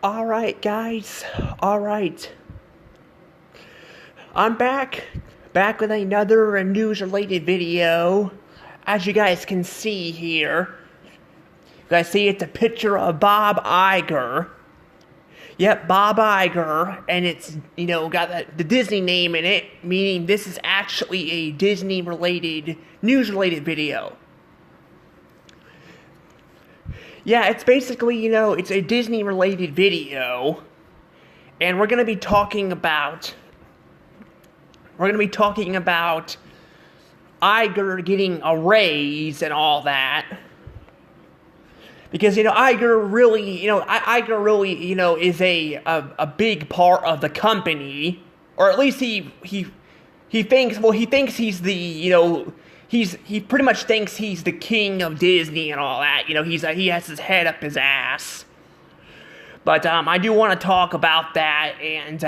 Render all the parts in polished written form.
Alright, guys. Alright. I'm back. Back with another news-related video. As you guys can see here. You guys see it's a picture of Bob Iger. Yep, Bob Iger. And it's, got the Disney name in it. Meaning this is actually a Disney-related, news-related video. Yeah, it's basically, it's a Disney-related video, and we're gonna be talking about Iger getting a raise and all that, because Iger really, is a big part of the company, or at least he thinks he's the He pretty much thinks he's the king of Disney and all that. He has his head up his ass. But I do want to talk about that and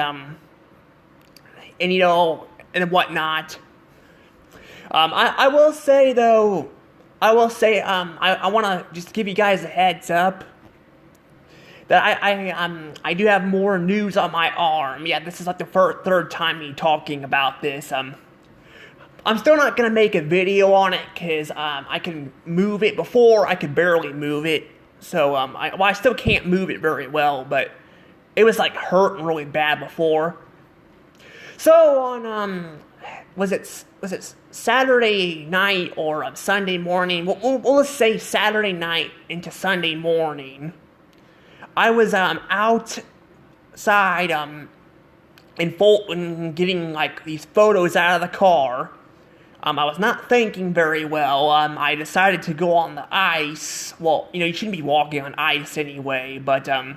whatnot. I will say though, I want to just give you guys a heads up that I do have more news on my arm. Yeah, this is like the third time me talking about this. I'm still not going to make a video on it, because I can move it. Before, I could barely move it. So, I still can't move it very well, but it was, hurting really bad before. So, on, was it Saturday night or Sunday morning? We'll just say Saturday night into Sunday morning. I was, outside, in Fulton getting, these photos out of the car. I was not thinking very well. I decided to go on the ice. Well, you shouldn't be walking on ice anyway, but, I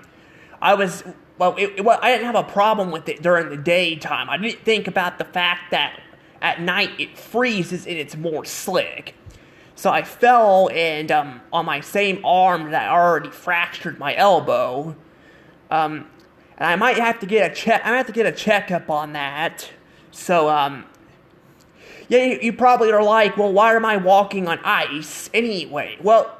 didn't have a problem with it during the daytime. I didn't think about the fact that at night it freezes and it's more slick. So I fell, and, on my same arm that I already fractured my elbow. And I might have to get a checkup on that. So, yeah, you probably are like, well, why am I walking on ice anyway? Well,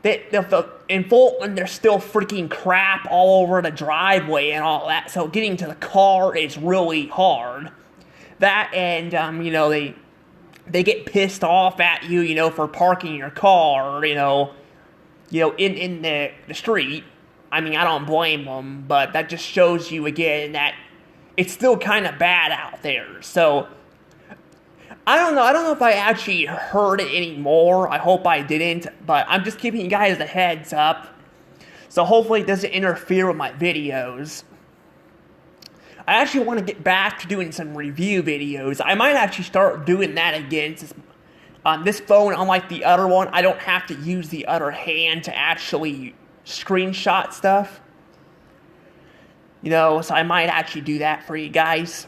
in Fulton, there's still freaking crap all over the driveway and all that, so getting to the car is really hard. That, and, they get pissed off at you, for parking your car, in the street. I mean, I don't blame them, but that just shows you again that it's still kind of bad out there, so I don't know if I actually heard it anymore. I hope I didn't, but I'm just giving you guys a heads up. So hopefully it doesn't interfere with my videos. I actually want to get back to doing some review videos. I might actually start doing that again. Since, this phone, unlike the other one, I don't have to use the other hand to actually screenshot stuff. So I might actually do that for you guys.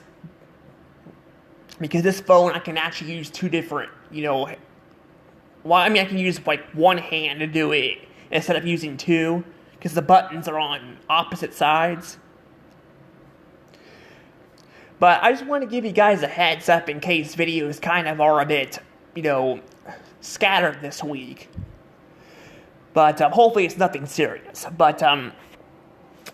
Because this phone, I can actually use two different, I can use, one hand to do it instead of using two, because the buttons are on opposite sides. But I just want to give you guys a heads up in case videos kind of are a bit, scattered this week. But, hopefully it's nothing serious. But,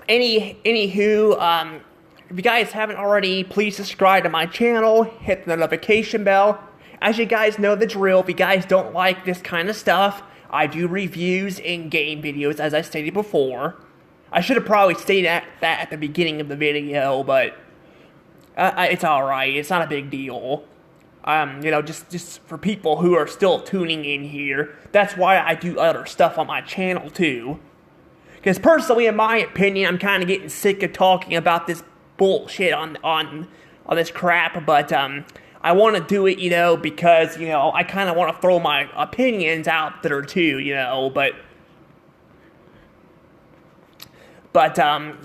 anywho, if you guys haven't already, please subscribe to my channel, hit the notification bell. As you guys know the drill, if you guys don't like this kind of stuff, I do reviews and game videos, as I stated before. I should have probably stated that at the beginning of the video, but it's alright, it's not a big deal. Just for people who are still tuning in here, that's why I do other stuff on my channel too. Because personally, in my opinion, I'm kind of getting sick of talking about this bullshit on this crap, but I want to do it, because I kind of want to throw my opinions out there too, but I'm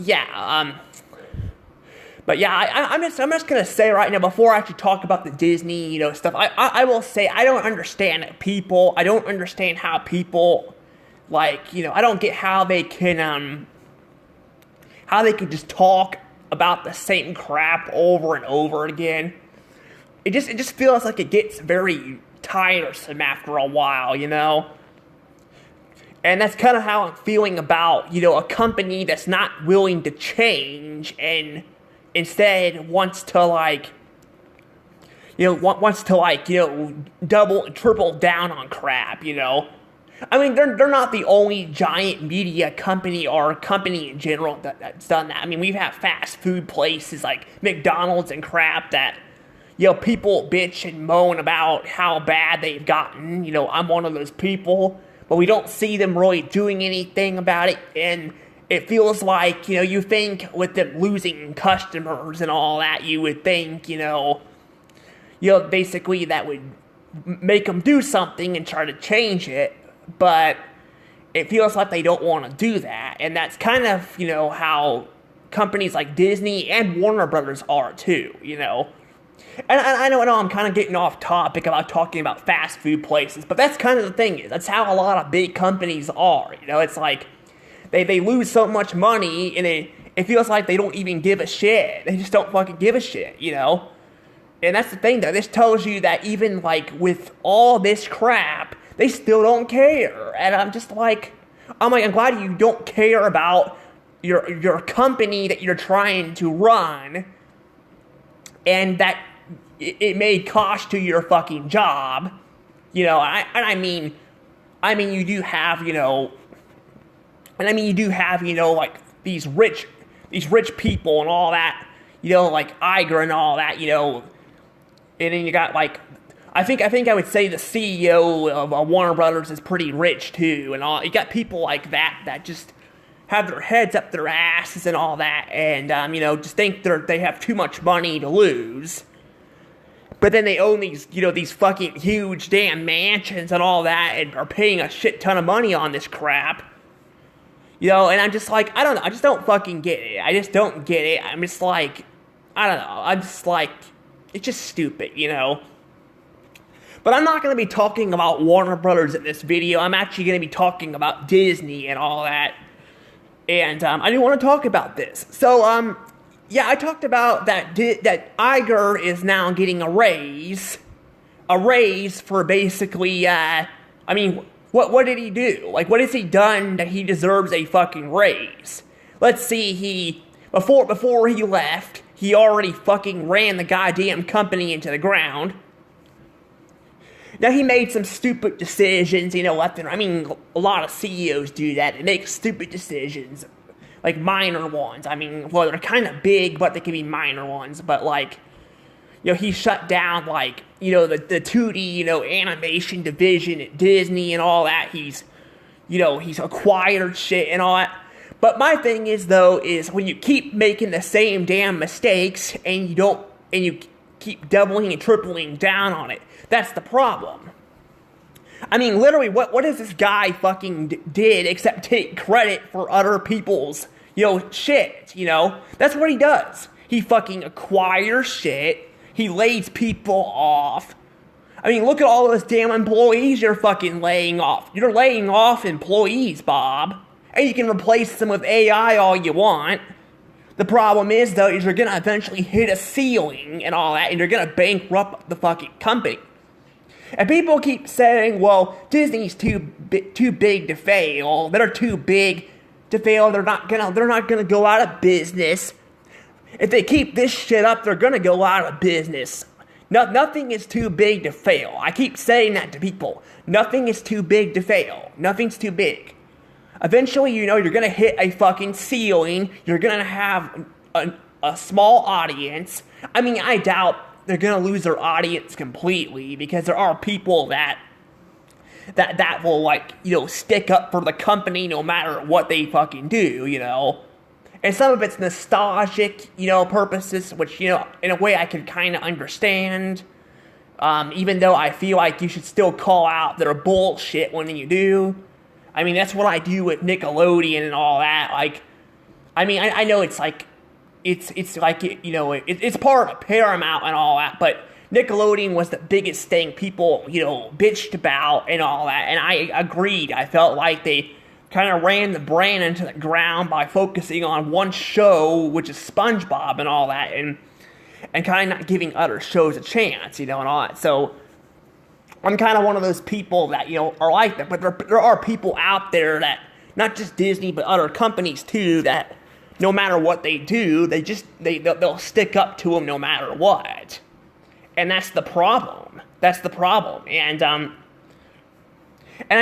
just gonna say right now, before I actually talk about the Disney stuff, I will say I don't understand people. I don't understand how people I don't get how they can just talk about the same crap over and over again. It just feels like it gets very tiresome after a while, And that's kind of how I'm feeling about, you know, a company that's not willing to change and instead wants to, like, you know, double and triple down on crap, you know. I mean, they're not the only giant media company or company in general that's done that. I mean, we've had fast food places like McDonald's and crap that, you know, people bitch and moan about how bad they've gotten. You know, I'm one of those people, but we don't see them really doing anything about it. And it feels like, you know, you think with them losing customers and all that, you would think, you know, basically that would make them do something and try to change it. But it feels like they don't want to do that. And that's kind of, you know, how companies like Disney and Warner Brothers are too, you know. And I know I'm kind of getting off topic about talking about fast food places, but that's kind of the thing. That's how a lot of big companies are, you know. It's like they lose so much money and it feels like they don't even give a shit. They just don't fucking give a shit, you know. And that's the thing, though. This tells you that even, like, with all this crap, they still don't care. And I'm glad you don't care about your company that you're trying to run and that it may cost you your fucking job. You know, I mean you do have, you know, like these rich people and all that, you know, like Iger and all that, you know. And then you got, like, I think I would say the CEO of Warner Brothers is pretty rich too, and all. You got people like that just have their heads up their asses and all that, and you know, just think they have too much money to lose. But then they own these fucking huge damn mansions and all that, and are paying a shit ton of money on this crap. You know, and I'm just like, I don't know, I just don't fucking get it. I just don't get it. I'm just like, I don't know. I'm just like, it's just stupid, you know. But I'm not going to be talking about Warner Brothers in this video. I'm actually going to be talking about Disney and all that. And I do want to talk about this. So, yeah, I talked about that Iger is now getting a raise. A raise for basically, I mean, what did he do? Like, what has he done that he deserves a fucking raise? Let's see, before he left, he already fucking ran the goddamn company into the ground. Now, he made some stupid decisions, you know, left and right. I mean, a lot of CEOs do that. They make stupid decisions, like minor ones. I mean, well, they're kind of big, but they can be minor ones. But, like, you know, he shut down, like, you know, the 2D, you know, animation division at Disney and all that. He's acquired shit and all that. But my thing is, though, is when you keep making the same damn mistakes and you keep doubling and tripling down on it, that's the problem. I mean, literally, what does this guy fucking did except take credit for other people's, you know, shit, you know? That's what he does. He fucking acquires shit. He lays people off. I mean, look at all those damn employees you're fucking laying off. You're laying off employees, Bob. And you can replace them with AI all you want. The problem is, though, is you're going to eventually hit a ceiling and all that, and you're going to bankrupt the fucking company. And people keep saying, well, Disney's too big to fail. They're too big to fail. They're not gonna go out of business. If they keep this shit up, they're gonna go out of business. Nothing is too big to fail. I keep saying that to people. Nothing is too big to fail. Nothing's too big. Eventually, you know, you're gonna hit a fucking ceiling. You're gonna have a small audience. I mean, I doubt they're gonna lose their audience completely, because there are people that will, like, you know, stick up for the company no matter what they fucking do, you know. And some of it's nostalgic, you know, purposes, which, you know, in a way I can kind of understand. Even though I feel like you should still call out their bullshit when you do. I mean, that's what I do with Nickelodeon and all that. Like, I mean, I know it's like, it's like, you know, it's part of Paramount and all that, but Nickelodeon was the biggest thing people, you know, bitched about and all that, and I agreed. I felt like they kind of ran the brand into the ground by focusing on one show, which is SpongeBob and all that, and kind of not giving other shows a chance, you know, and all that. So I'm kind of one of those people that, are like that. But there are people out there that, not just Disney, but other companies too, that no matter what they do, they'll stick up to them no matter what. And that's the problem. And I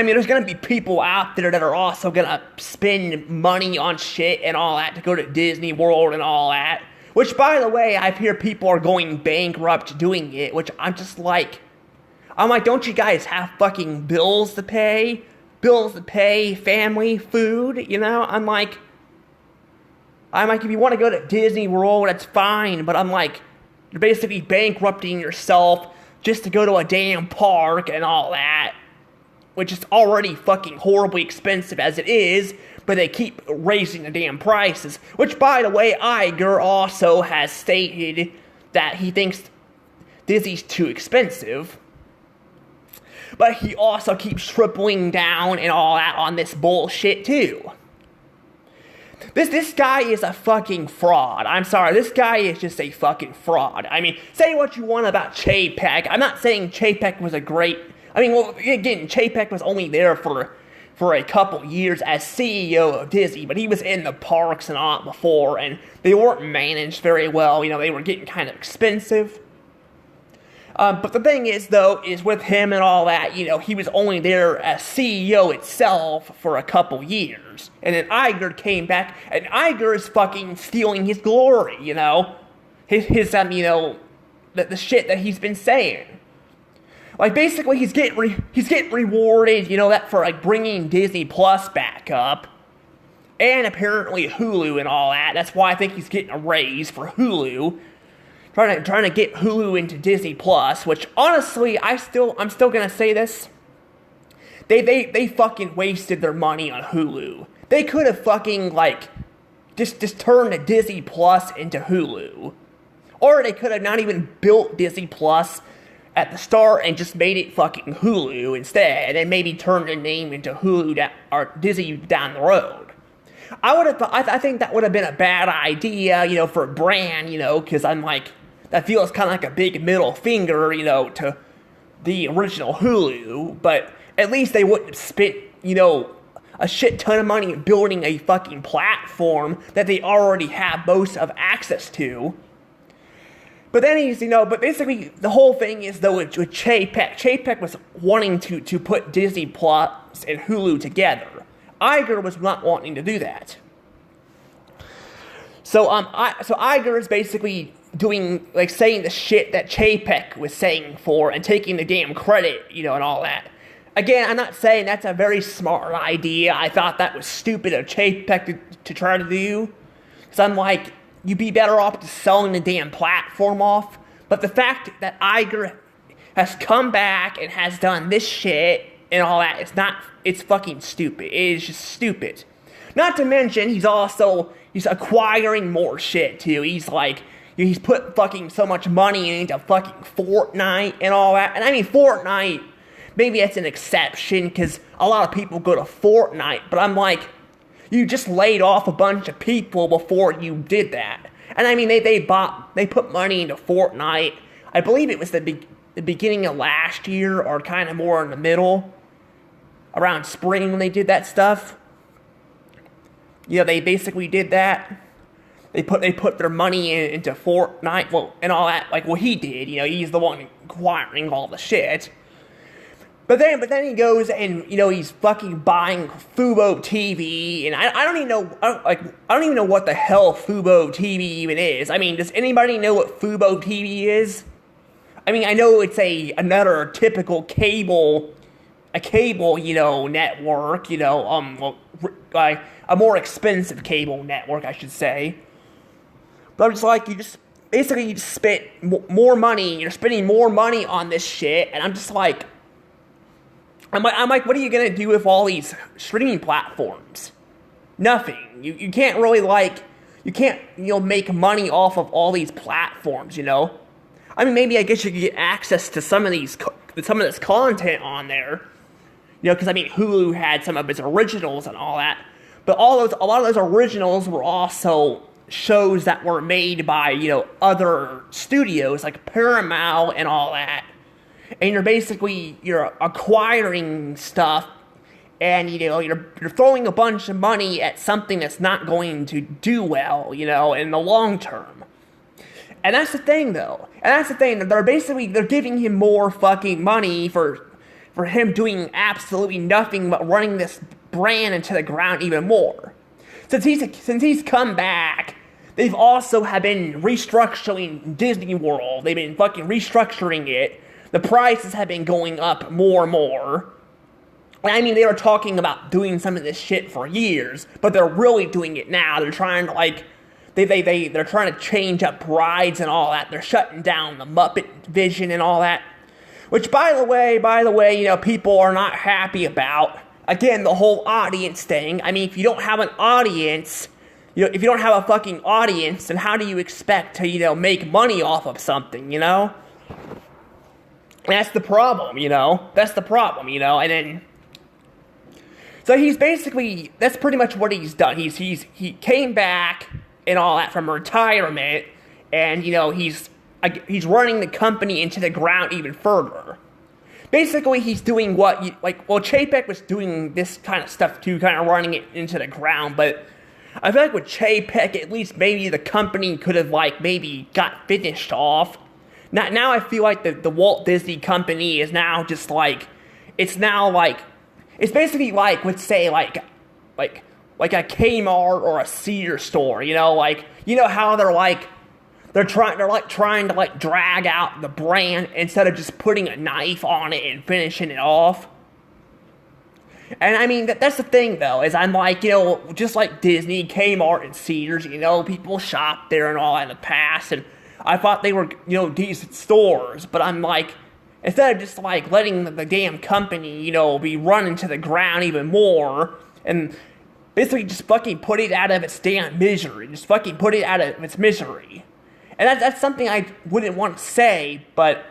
mean, there's gonna be people out there that are also gonna spend money on shit and all that to go to Disney World and all that. Which, by the way, I hear people are going bankrupt doing it, which I'm like, don't you guys have fucking bills to pay? Family, food, I'm like, if you want to go to Disney World, that's fine, but I'm like, you're basically bankrupting yourself just to go to a damn park and all that, which is already fucking horribly expensive as it is, but they keep raising the damn prices, which, by the way, Iger also has stated that he thinks Disney's too expensive. But he also keeps tripling down and all that on this bullshit, too. This guy is a fucking fraud. I'm sorry, this guy is just a fucking fraud. I mean, say what you want about Chapek. I'm not saying Chapek was a great... I mean, well, again, Chapek was only there for a couple years as CEO of Disney, but he was in the parks and all before, and they weren't managed very well. They were getting kind of expensive. But the thing is, though, is with him and all that, he was only there as CEO itself for a couple years. And then Iger came back, and Iger is fucking stealing his glory, His the shit that he's been saying. Like, basically, he's getting rewarded, that for, like, bringing Disney Plus back up. And apparently Hulu and all that. That's why I think he's getting a raise for Hulu. Trying to get Hulu into Disney Plus, which honestly, I'm still gonna say this. They fucking wasted their money on Hulu. They could have fucking just turned the Disney Plus into Hulu, or they could have not even built Disney Plus at the start and just made it fucking Hulu instead, and then maybe turned the name into Hulu or Disney down the road. I think that would have been a bad idea, for a brand, because I'm like. That feels kind of like a big middle finger, to the original Hulu. But at least they wouldn't have spent, a shit ton of money building a fucking platform that they already have most of access to. But then but basically the whole thing is, though, with Chapek. Chapek was wanting to put Disney Plus and Hulu together. Iger was not wanting to do that. So Iger is basically doing, saying the shit that Chapek was saying for and taking the damn credit, and all that. Again, I'm not saying that's a very smart idea. I thought that was stupid of Chapek to try to do. Because I'm like, you'd be better off just selling the damn platform off. But the fact that Iger has come back and has done this shit and all that, it's fucking stupid. It is just stupid. Not to mention, he's acquiring more shit, too. He's put fucking so much money into fucking Fortnite and all that. And I mean, Fortnite, maybe that's an exception, because a lot of people go to Fortnite. But I'm like, you just laid off a bunch of people before you did that. And I mean, they put money into Fortnite. I believe it was the beginning of last year, or kind of more in the middle, around spring when they did that stuff. They basically did that. They put their money into Fortnite, and all that, he did, he's the one acquiring all the shit. But then he goes and, he's fucking buying Fubo TV, and I don't even know what the hell Fubo TV even is. I mean, does anybody know what Fubo TV is? I mean, I know it's another typical cable network, a more expensive cable network, I should say. But I'm just like, you just spent more money, you're spending more money on this shit, and I'm like, what are you gonna do with all these streaming platforms? Nothing. You can't really make money off of all these platforms, I mean, maybe I guess you could get access to some of this content on there, because I mean, Hulu had some of its originals and all that, but a lot of those originals were also shows that were made by, other studios like Paramount and all that. and you're acquiring stuff, and you're throwing a bunch of money at something that's not going to do well, in the long term. And that's the thing, though. And that's the thing. They're giving him more fucking money for him doing absolutely nothing but running this brand into the ground even more. Since he's come back, they've also have been restructuring Disney World. They've been fucking restructuring it. The prices have been going up more and more. I mean, they were talking about doing some of this shit for years, but they're really doing it now. They're trying to they're trying to change up rides and all that. They're shutting down the Muppet Vision and all that. Which, by the way, people are not happy about. Again, the whole audience thing. I mean, if you don't have an audience, if you don't have a fucking audience, then how do you expect to, make money off of something, That's the problem, That's the problem, and then... So he's basically... That's pretty much what he's done. He came back and all that from retirement, and, he's running the company into the ground even further. Basically, he's doing what, Chapek was doing this kind of stuff too, kind of running it into the ground, but I feel like with Chapek, at least maybe the company could have, maybe got finished off. Now I feel like the Walt Disney Company is now just, it's basically let's say, like a Kmart or a Sears store, how they're trying to drag out the brand instead of just putting a knife on it and finishing it off. And I mean, that's the thing, though, is I'm just like Disney, Kmart, and Sears, people shopped there and all in the past, and I thought they were, decent stores, but I'm instead of just, letting the damn company, be run into the ground even more, and basically just fucking put it out of its damn misery, just fucking put it out of its misery. And that's something I wouldn't want to say, but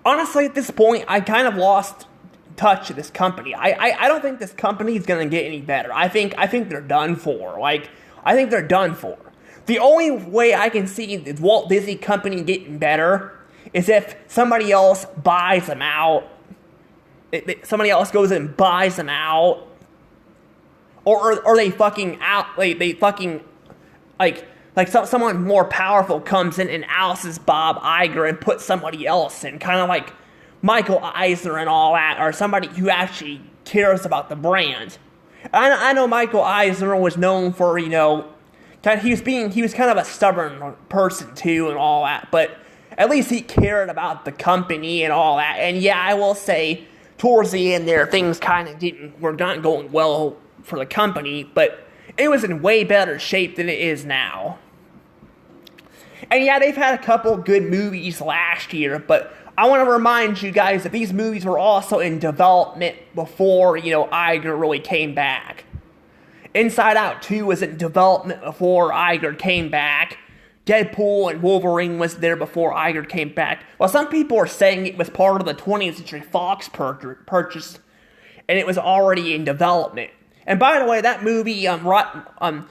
honestly, at this point, I kind of lost touch with this company. I don't think this company is going to get any better. I think they're done for. I think they're done for. The only way I can see the Walt Disney Company getting better is if somebody else buys them out. Somebody else goes and buys them out. Or they fucking out, they fucking, someone more powerful comes in and ousts Bob Iger and puts somebody else in, kind of like Michael Eisner and all that, or somebody who actually cares about the brand. I know Michael Eisner was known for, he was kind of a stubborn person too and all that, but at least he cared about the company and all that. And yeah, I will say, towards the end there, things kind of were not going well for the company, but it was in way better shape than it is now. And yeah, they've had a couple good movies last year, but I want to remind you guys that these movies were also in development before, Iger really came back. Inside Out 2 was in development before Iger came back. Deadpool and Wolverine was there before Iger came back. Well, some people are saying it was part of the 20th Century Fox purchase, and it was already in development. And by the way, that movie, Ryan,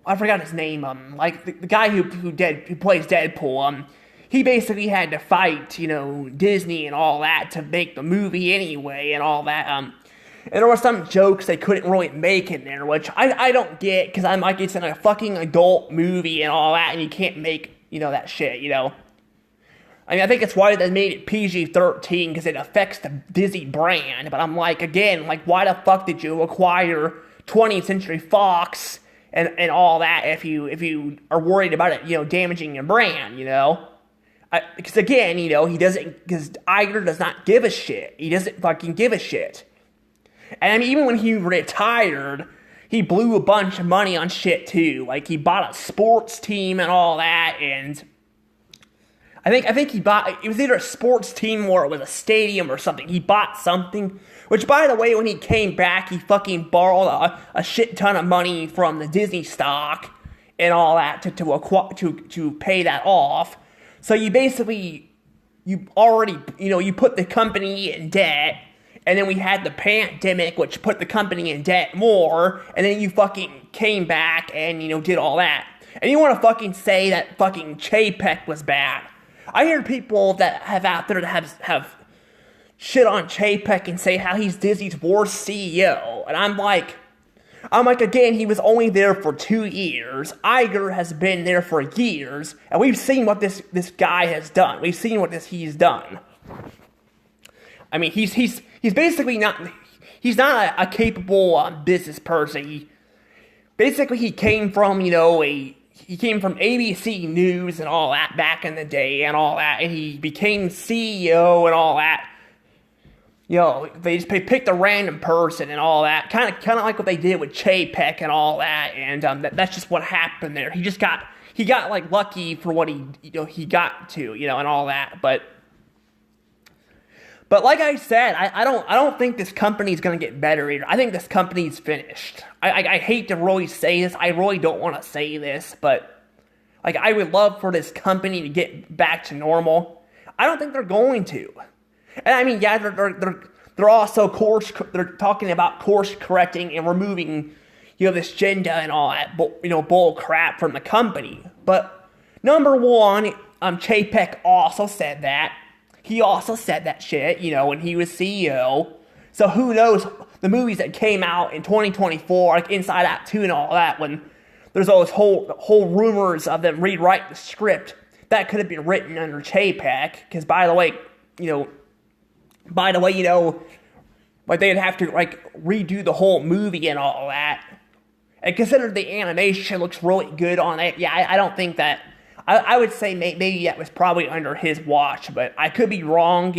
I forgot his name, the guy who plays Deadpool, he basically had to fight, Disney and all that to make the movie anyway and all that, and there were some jokes they couldn't really make in there, which I don't get, because I'm it's in a fucking adult movie and all that, and you can't make, that shit, I mean, I think it's why they made it PG-13, because it affects the Disney brand, but I'm again, why the fuck did you acquire 20th Century Fox and all that if you are worried about it, damaging your brand, Because again, because Iger does not give a shit. He doesn't fucking give a shit. And I mean, even when he retired, he blew a bunch of money on shit too. He bought a sports team and all that, and I think he bought, it was either a sports team or it was a stadium or something. He bought something, which, by the way, when he came back, he fucking borrowed a shit ton of money from the Disney stock and all that to pay that off. So you basically, you put the company in debt, and then we had the pandemic, which put the company in debt more, and then you fucking came back and, did all that. And you want to fucking say that fucking Chapek was bad. I hear people that have out there that have shit on Chapek and say how he's Disney's worst CEO, and I'm like, again, he was only there for 2 years. Iger has been there for years, and we've seen what this guy has done. We've seen what he's done. I mean, he's basically not, he's not a capable business person. He came from, he came from ABC News and all that back in the day and all that, and he became CEO and all that. They just picked a random person and all that, kind of like what they did with Chapek and all that, and that's just what happened there. He got like lucky for what he got to, and all that, but like I said, I don't think this company's gonna get better either. I think this company's finished. I hate to really say this. I really don't want to say this, but like I would love for this company to get back to normal. I don't think they're going to. And I mean, yeah, they're also they're talking about course correcting and removing, this agenda and all that, bull crap from the company. But number one, Chapek also said that. He also said that shit, when he was CEO. So who knows, the movies that came out in 2024, like Inside Out 2 and all that, when there's all this whole rumors of them rewrite the script, that could have been written under Chapek, because by the way, like they'd have to like redo the whole movie and all that. And consider the animation looks really good on it. Yeah, I don't think that. I would say maybe that was probably under his watch, but I could be wrong.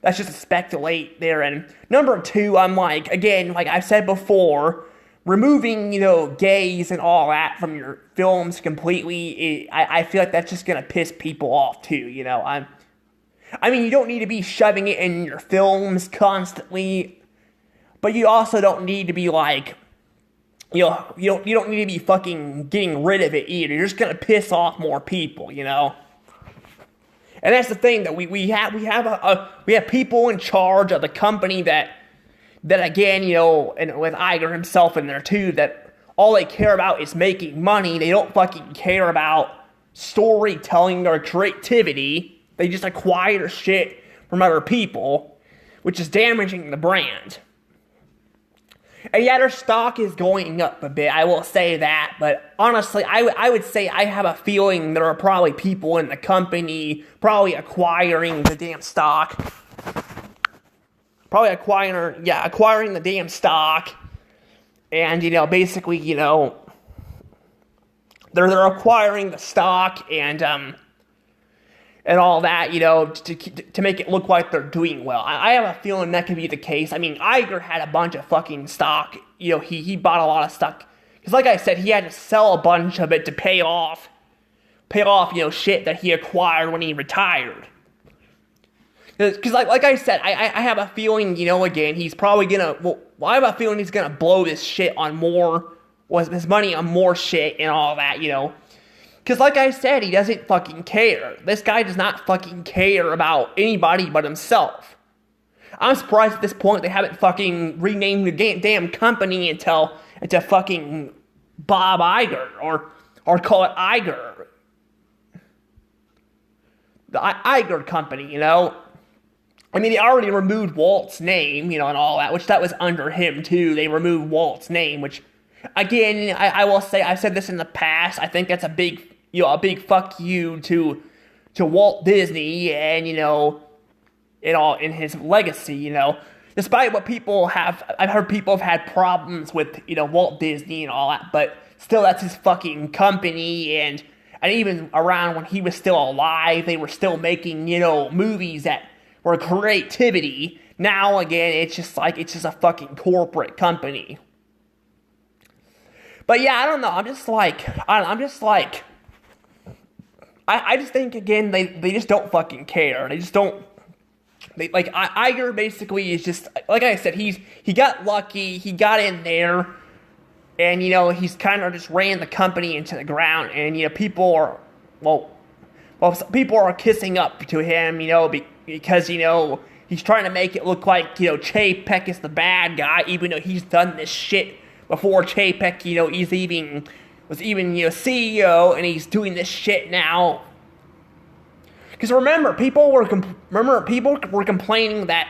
That's just a speculate there. And number two, I'm like, again, like I've said before, removing gays and all that from your films completely. I feel like that's just gonna piss people off too. I mean, you don't need to be shoving it in your films constantly, but you also don't need to be like, you don't need to be fucking getting rid of it either. You're just gonna piss off more people, And that's the thing that we have people in charge of the company that again, and with Iger himself in there too, that all they care about is making money. They don't fucking care about storytelling or creativity. They just acquire shit from other people, which is damaging the brand. And yeah, their stock is going up a bit, I will say that, but honestly, I would say I have a feeling there are probably people in the company probably acquiring the damn stock. Probably acquiring the damn stock. And, basically, they're acquiring the stock and all that, to make it look like they're doing well. I have a feeling that could be the case. I mean, Iger had a bunch of fucking stock. He bought a lot of stock. Because like I said, he had to sell a bunch of it to pay off, shit that he acquired when he retired. Because like I said, I have a feeling, again, he's probably gonna, I have a feeling he's gonna blow this shit on his money on more shit and all that, Because like I said, he doesn't fucking care. This guy does not fucking care about anybody but himself. I'm surprised at this point they haven't fucking renamed the damn company into fucking Bob Iger or call it Iger. The Iger company, I mean, they already removed Walt's name, and all that, which that was under him too. They removed Walt's name, which, again, I will say, I've said this in the past, I think that's a big fuck you to Walt Disney and, in his legacy, Despite what I've heard people have had problems with, Walt Disney and all that, but still that's his fucking company, and even around when he was still alive, they were still making, movies that were creativity. Now, again, it's just a fucking corporate company. But yeah, I don't know, I just think, again, they just don't fucking care. They just don't, Iger basically is just, like I said, he got lucky, he got in there, and, he's kind of just ran the company into the ground, and, people are kissing up to him, because, he's trying to make it look like, Chapek is the bad guy, even though he's done this shit before Chapek, was even CEO, and he's doing this shit now. Because remember, people were complaining that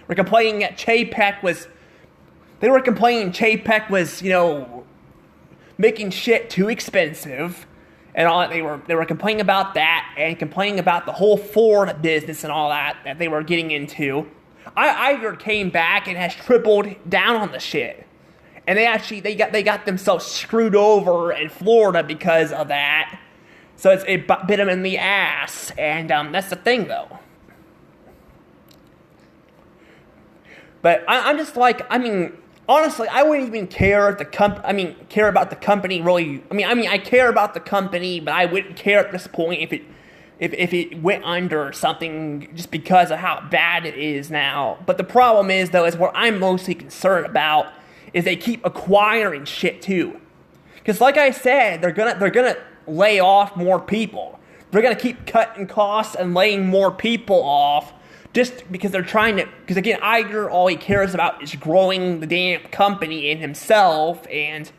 Chapek was. They were complaining Chapek was, making shit too expensive, and all that. They were complaining about that, and complaining about the whole Ford business and all that they were getting into. Iger came back and has tripled down on the shit, and they got themselves screwed over in Florida because of that. So it bit them in the ass, and that's the thing, though. But I'm just like, honestly, I wouldn't even care if care about the company really. I care about the company, but I wouldn't care at this point if it went under or something just because of how bad it is now. But the problem is, though, is what I'm mostly concerned about is they keep acquiring shit too. Because like I said, they're gonna lay off more people. They're gonna keep cutting costs and laying more people off. Just because they're trying to, because again, Iger, all he cares about is growing the damn company and himself, and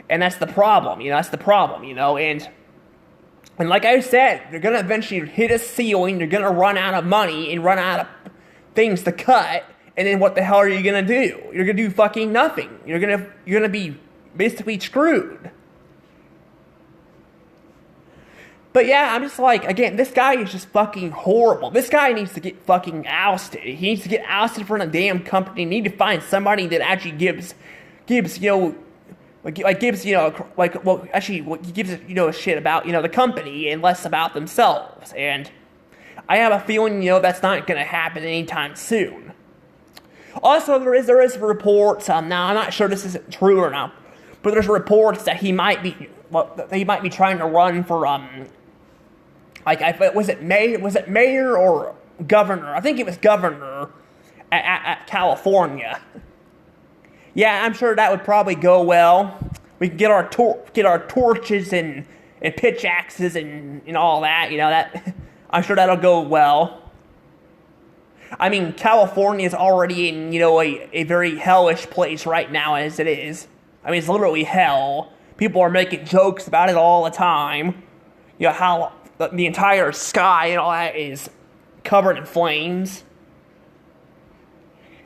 that's the problem, and like I said, they're gonna eventually hit a ceiling, they're gonna run out of money and run out of things to cut, and then what the hell are you gonna do? You're gonna do fucking nothing. You're gonna be basically screwed. But yeah, I'm just like, again, this guy is just fucking horrible. This guy needs to get fucking ousted. He needs to get ousted from a damn company. You need to find somebody that actually gives a shit about, the company and less about themselves. And I have a feeling, that's not going to happen anytime soon. Also, there is reports, now I'm not sure this isn't true or not, but there's reports that he might be trying to run for, was it mayor or governor? I think it was governor at California. Yeah, I'm sure that would probably go well. We can get our torches and pitch axes and all that. That I'm sure that'll go well. California is already in a very hellish place right now as it is. It's literally hell. People are making jokes about it all the time. How the entire sky and all that is covered in flames.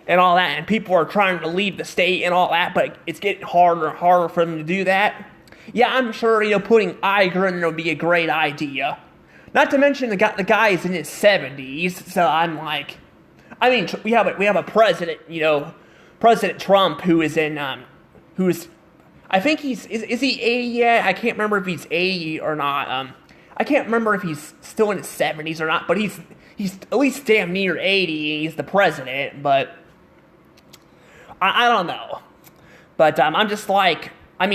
And all that, and people are trying to leave the state and all that, but it's getting harder and harder for them to do that. Yeah, I'm sure, putting Iger in there would be a great idea. Not to mention the guy is in his 70s, so I'm like, we have a president, President Trump, who is I think is he 80 yet? I can't remember if he's 80 or not. I can't remember if he's still in his 70s or not, but he's at least damn near 80, and he's the president, but I don't know. But I'm just like, I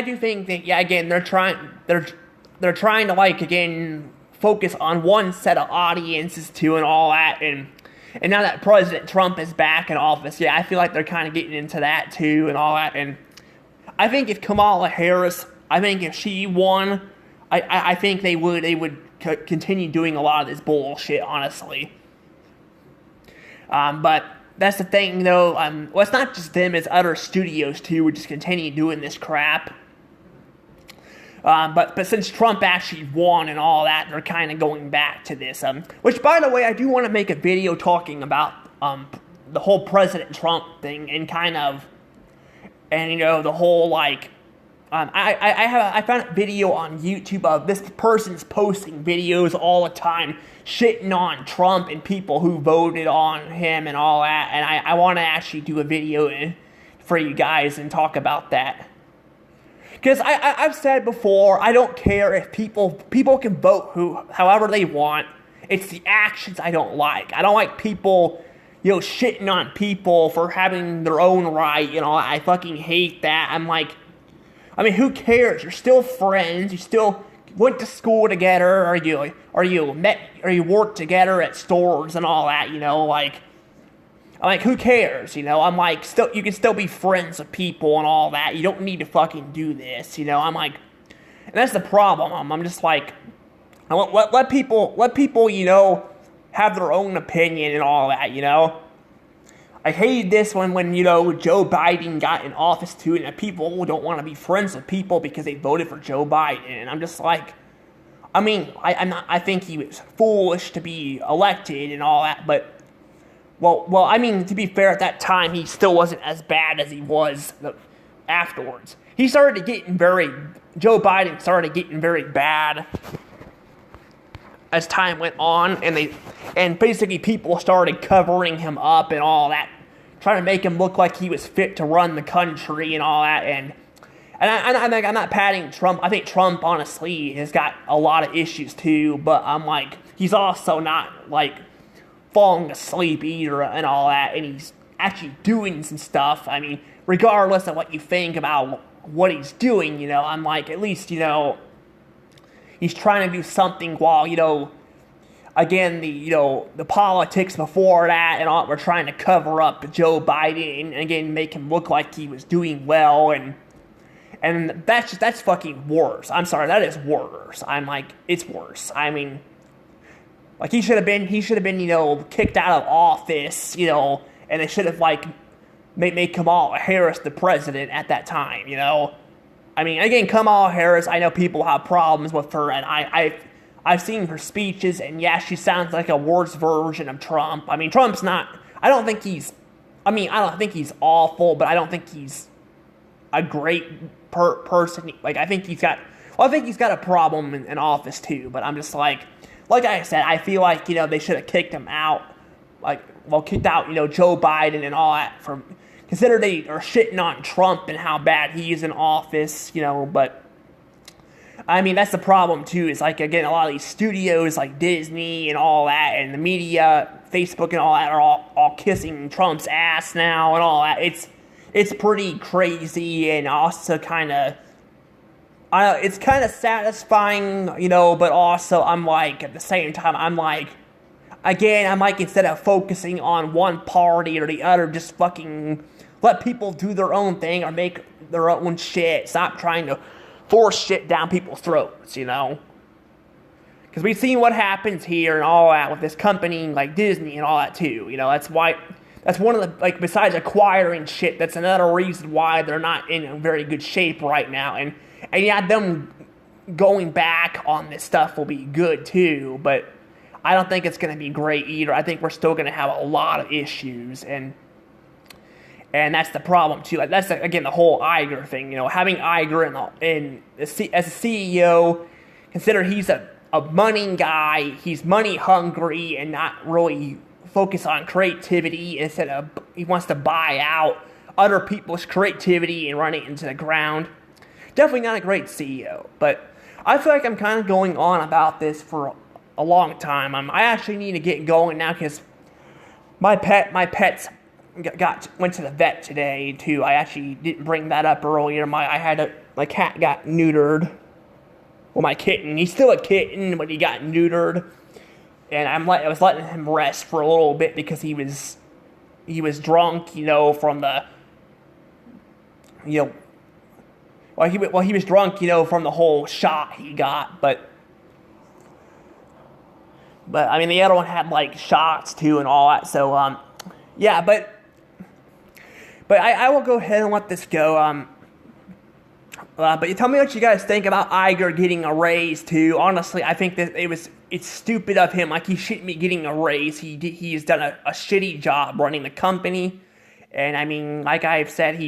do think that, yeah, again, they're trying to, like, again, focus on one set of audiences too and all that, and now that President Trump is back in office, yeah, I feel like they're kind of getting into that too and all that, and I think if Kamala Harris, if she won, I think they would continue doing a lot of this bullshit, honestly. But that's the thing, though. Well, it's not just them; it's other studios too. Would just continue doing this crap. But since Trump actually won and all that, they're kind of going back to this. Which, by the way, I do want to make a video talking about the whole President Trump thing and the whole like. I found a video on YouTube of this person's posting videos all the time, shitting on Trump and people who voted on him and all that, and I want to actually do a video for you guys and talk about that. Because I've said before, I don't care if people can vote however they want. It's the actions I don't like. I don't like people, shitting on people for having their own right, I fucking hate that. I'm like, who cares? You're still friends. You still went to school together, or you worked together at stores and all that. Who cares? I'm like, you can still be friends with people and all that. You don't need to fucking do this. I'm like, and that's the problem. I'm just like, let people have their own opinion and all that. I hated this when Joe Biden got in office too, and people don't want to be friends with people because they voted for Joe Biden. And I'm just like, I mean, I think he was foolish to be elected and all that, but well, I mean, to be fair, at that time he still wasn't as bad as he was afterwards. Joe Biden started getting very bad as time went on, and basically people started covering him up and all that, trying to make him look like he was fit to run the country and all that, and I'm not patting Trump. I think Trump, honestly, has got a lot of issues too, but I'm like, he's also not, like, falling asleep either and all that, and he's actually doing some stuff. I mean, regardless of what you think about what he's doing, you know, I'm like, at least, you know, he's trying to do something while, you know, again, the politics before that and all, we're trying to cover up Joe Biden and again, make him look like he was doing well, and that's fucking worse. I'm sorry, that is worse. I'm like, it's worse. I mean, like, he should have been, you know, kicked out of office, you know, and they should have, like, made Kamala Harris the president at that time, you know. I mean, again, Kamala Harris, I know people have problems with her, and I've seen her speeches, and yeah, she sounds like a worse version of Trump. I mean, Trump's not, I don't think he's awful, but I don't think he's a great person. Like, I think he's got a problem in office too, but I'm just like I said, I feel like, you know, they should have kicked him out, kicked out, you know, Joe Biden and all that, consider they are shitting on Trump and how bad he is in office, you know, but, I mean, that's the problem too, is, like, again, a lot of these studios, like Disney and all that, and the media, Facebook and all that, are all kissing Trump's ass now and all that. It's pretty crazy, and also kind of, it's kind of satisfying, you know, but also I'm like, at the same time, I'm like, again, I'm like, instead of focusing on one party or the other, just fucking let people do their own thing or make their own shit. Stop trying to force shit down people's throats, you know? Because we've seen what happens here and all that with this company like Disney and all that too, you know? That's one of the, like, besides acquiring shit, that's another reason why they're not in a very good shape right now. And yeah, them going back on this stuff will be good too, but I don't think it's going to be great either. I think we're still going to have a lot of issues, and that's the problem too. Like, that's, again, the whole Iger thing. You know, having Iger as a CEO, consider he's a money guy. He's money hungry and not really focused on creativity. Instead of, he wants to buy out other people's creativity and run it into the ground. Definitely not a great CEO, but I feel like I'm kind of going on about this for a long time. I actually need to get going now because my pets went to the vet today too. I actually didn't bring that up earlier. My cat got neutered. Well, my kitten. He's still a kitten, but he got neutered, and I was letting him rest for a little bit because he was drunk, you know, from the, you know. Well, he was drunk, you know, from the whole shot he got, but I mean, the other one had, like, shots too and all that, so, yeah, but I will go ahead and let this go, but you tell me what you guys think about Iger getting a raise too. Honestly, I think that it's stupid of him. Like, he shouldn't be getting a raise. He has done a shitty job running the company, and I mean, like I've said,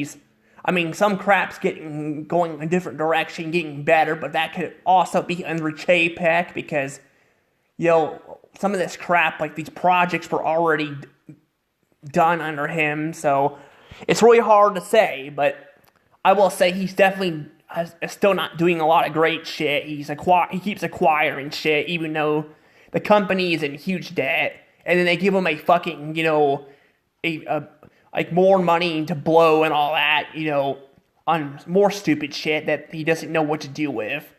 some crap's going a different direction, getting better, but that could also be under Chapek because, you know, some of this crap, like these projects were already done under him, so it's really hard to say, but I will say he's definitely still not doing a lot of great shit. He keeps acquiring shit, even though the company is in huge debt, and then they give him a fucking, you know, like more money to blow and all that, you know, on more stupid shit that he doesn't know what to do with.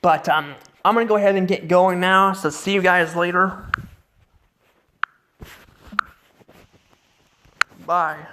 But I'm gonna go ahead and get going now, so see you guys later. Bye.